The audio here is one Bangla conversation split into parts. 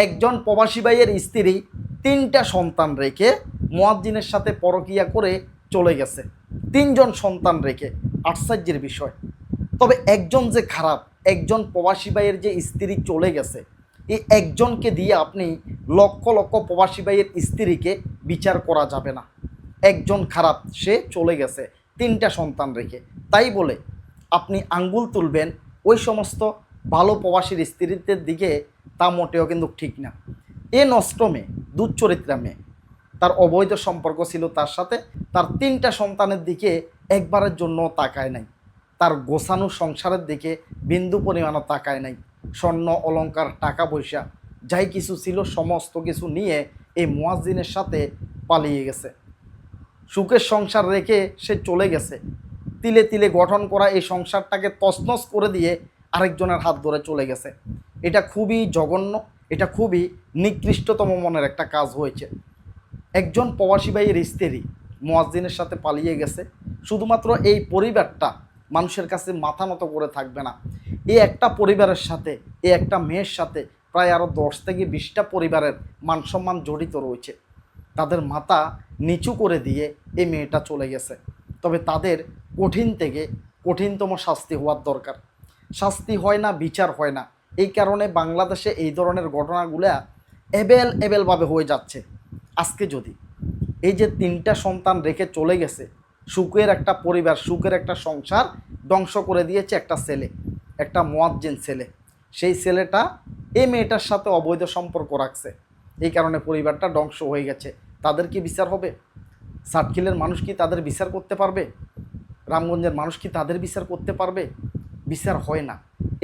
একজন প্রবাসী ভাইয়ের স্ত্রী ৩টা সন্তান রেখে মুয়াজ্জিনের সাথে পরকিয়া করে চলে গেছে। ৩জন সন্তান রেখে, আশ্চর্যের বিষয়। তবে একজন যে খারাপ, একজন প্রবাসী ভাইয়ের যে স্ত্রী চলে গেছে, এই একজনকে দিয়ে আপনি লক্ষ লক্ষ প্রবাসী ভাইয়ের স্ত্রীকে বিচার করা যাবে না। একজন খারাপ, সে চলে গেছে ৩টা সন্তান রেখে, তাই বলে আপনি আঙ্গুল তুলবেন ওই সমস্ত ভালো প্রবাসীর স্ত্রীদের দিকে, তা মোটেও কিন্তু ঠিক না। এ নষ্ট মেয়ে, দুচ্চরিত্রা মেয়ে, তার অবৈধ সম্পর্ক ছিল তার সাথে, তার 3টা সন্তানের দিকে একবারের জন্য তাকায় নাই, তার গোছানো সংসারের দিকে বিন্দু পরিমাণও তাকায় নাই। স্বর্ণ অলংকার টাকা পয়সা যাই কিছু ছিল সমস্ত কিছু নিয়ে এই মুয়াজ্জিনের সাথে পালিয়ে গেছে। সুখের সংসার রেখে সে চলে গেছে, তিলে তিলে গঠন করা এই সংসারটাকে তছনছ করে দিয়ে আরেকজনের হাত ধরে চলে গেছে। এটা খুবই জঘন্য, এটা খুবই নিকৃষ্টতম মনের একটা কাজ হয়েছে। একজন প্রবাসী ভাইয়ের স্ত্রী মুয়াজ্জিনের সাথে পালিয়ে গেছে, শুধুমাত্র এই পরিবারটা মানুষের কাছে মাথা নত করে থাকবে না। এই একটা পরিবারের সাথে, এই একটা মেয়ের সাথে প্রায় আরও 10 থেকে 20টা পরিবারের মানসম্মান জড়িত রয়েছে। তাদের মাথা নিচু করে দিয়ে এই মেয়েটা চলে গেছে। তবে তাদের কঠিন থেকে কঠিনতম শাস্তি হওয়ার দরকার। শাস্তি হয় না, বিচার হয় না। এই কারণে বাংলাদেশে এই ধরনের ঘটনাগুলো এবেলভাবে হয়ে যাচ্ছে। আজকে যদি এই যে 3টা সন্তান রেখে চলে গেছে, সুখের একটা পরিবার, সুখের একটা সংসার ধ্বংস করে দিয়েছে একটা ছেলে, একটা মুয়াজ্জিন ছেলে। সেই ছেলেটা এই মেয়েটার সাথে অবৈধ সম্পর্ক রাখছে, এই কারণে পরিবারটা ধ্বংস হয়ে গেছে। তাদের কি বিচার হবে? সাতক্ষীলের মানুষ কি তাদের বিচার করতে পারবে? রামগঞ্জের মানুষ কি তাদের বিচার করতে পারবে? বিচার হয় না।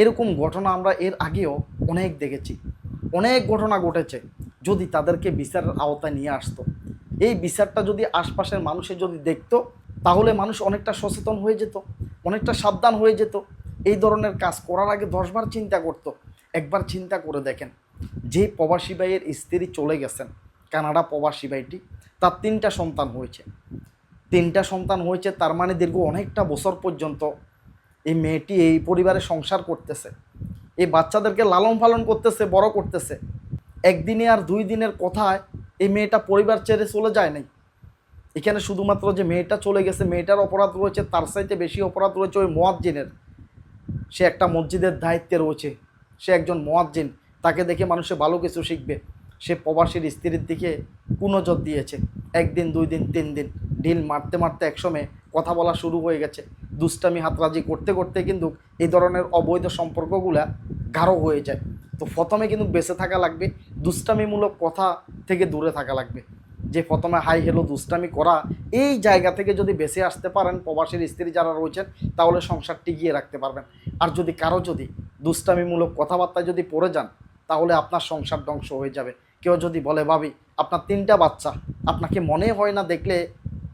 এরকম ঘটনা আমরা এর আগেও অনেক দেখেছি, অনেক ঘটনা ঘটেছে। যদি তাদেরকে বিচারের আওতায় নিয়ে আসতো, এই বিচারটা যদি আশপাশের মানুষে যদি দেখতো, তাহলে মানুষ অনেকটা সচেতন হয়ে যেত, অনেকটা সাবধান হয়ে যেত। এই ধরনের কাজ করার আগে 10 বার চিন্তা করত। একবার চিন্তা করে দেখেন, যে প্রবাসী ভাইয়ের স্ত্রী চলে গেছেন, কানাডা প্রবাসী ভাইটি, তার 3টা সন্তান হয়েছে। 3টা সন্তান হয়েছে, তার মানে দীর্ঘ অনেকটা বছর পর্যন্ত এই মেয়েটি এই পরিবারে সংসার করতেছে, এই বাচ্চাদেরকে লালন পালন করতেছে, বড় করতেছে। একদিনে আর 2 দিনের কথায় এই মেয়েটা পরিবার ছেড়ে চলে যায় নাই। এখানে শুধুমাত্র যে মেয়েটা চলে গেছে, মেয়েটার অপরাধ রয়েছে, তার চাইতে বেশি অপরাধ রয়েছে ওই মুয়াজ্জিনের। সে একটা মসজিদের দায়িত্বে রয়েছে, সে একজন মুয়াজ্জিন, তাকে দেখে মানুষে ভালো কিছু শিখবে। সে প্রবাসীর স্ত্রীর দিকে কুনজর দিয়েছে। 1 দিন 2 দিন 3 দিন ঢিল মারতে মারতে একসময় কথা বলা শুরু হয়ে গেছে। দুষ্টামি হাতরাজি করতে করতে কিন্তু এই ধরনের অবৈধ সম্পর্কগুলা গাঢ় হয়ে যায়। তো প্রথমে কিন্তু বেঁচে থাকা লাগবে, দুষ্টামিমূলক কথা থেকে দূরে থাকা লাগবে। যে প্রথমে হাই হেলো দুষ্টামি করা, এই জায়গা থেকে যদি বেঁচে আসতে পারেন প্রবাসীর স্ত্রী যারা রয়েছেন, তাহলে সংসার টিকিয়ে রাখতে পারবেন। আর যদি কারো যদি দুষ্টামিমূলক কথাবার্তায় যদি পড়ে যান, তাহলে আপনার সংসার ধ্বংস হয়ে যাবে। কেউ যদি বলে ভাবি আপনার 3টা বাচ্চা, আপনাকে মনে হয় না দেখলে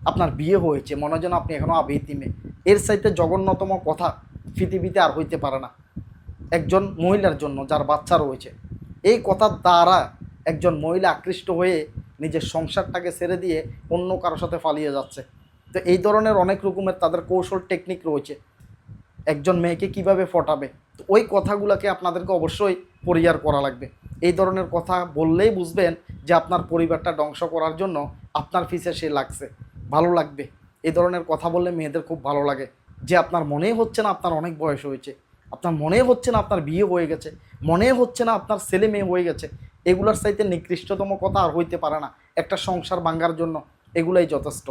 আপনার বিয়ে হয়েছে, মনে হয় যেন আপনি এখনও আবেতিমে, এর চাইতে জঘন্যতম কথা পৃথিবীতে আর হইতে পারে না একজন মহিলার জন্য যার বাচ্চা রয়েছে। এই কথার দ্বারা একজন মহিলা আকৃষ্ট হয়ে নিজের সংসারটাকে ছেড়ে দিয়ে অন্য কারোর সাথে পালিয়ে যাচ্ছে। তো এই ধরনের অনেক রকমের তাদের কৌশল টেকনিক রয়েছে, একজন মেয়েকে কিভাবে ফটাবে। তো ওই কথাগুলোকে আপনাদেরকে অবশ্যই পরিহার করা লাগবে। এই ধরনের কথা বললেই বুঝবেন যে আপনার পরিবারটা ধ্বংস করার জন্য আপনার পিছে সে লাগছে, ভালো লাগবে। এই ধরনের কথা বললে মেয়েদের খুব ভালো লাগে, যে আপনার মনেই হচ্ছে না আপনার অনেক বয়স হয়েছে, আপনার মনে হচ্ছে না আপনার বিয়ে হয়ে গেছে, মনে হচ্ছে না আপনার ছেলে মেয়ে হয়ে গেছে। এগুলোর চাইতে নিকৃষ্টতম কথা আর হইতে পারে না একটা সংসার ভাঙার জন্য। এগুলাই যথেষ্ট।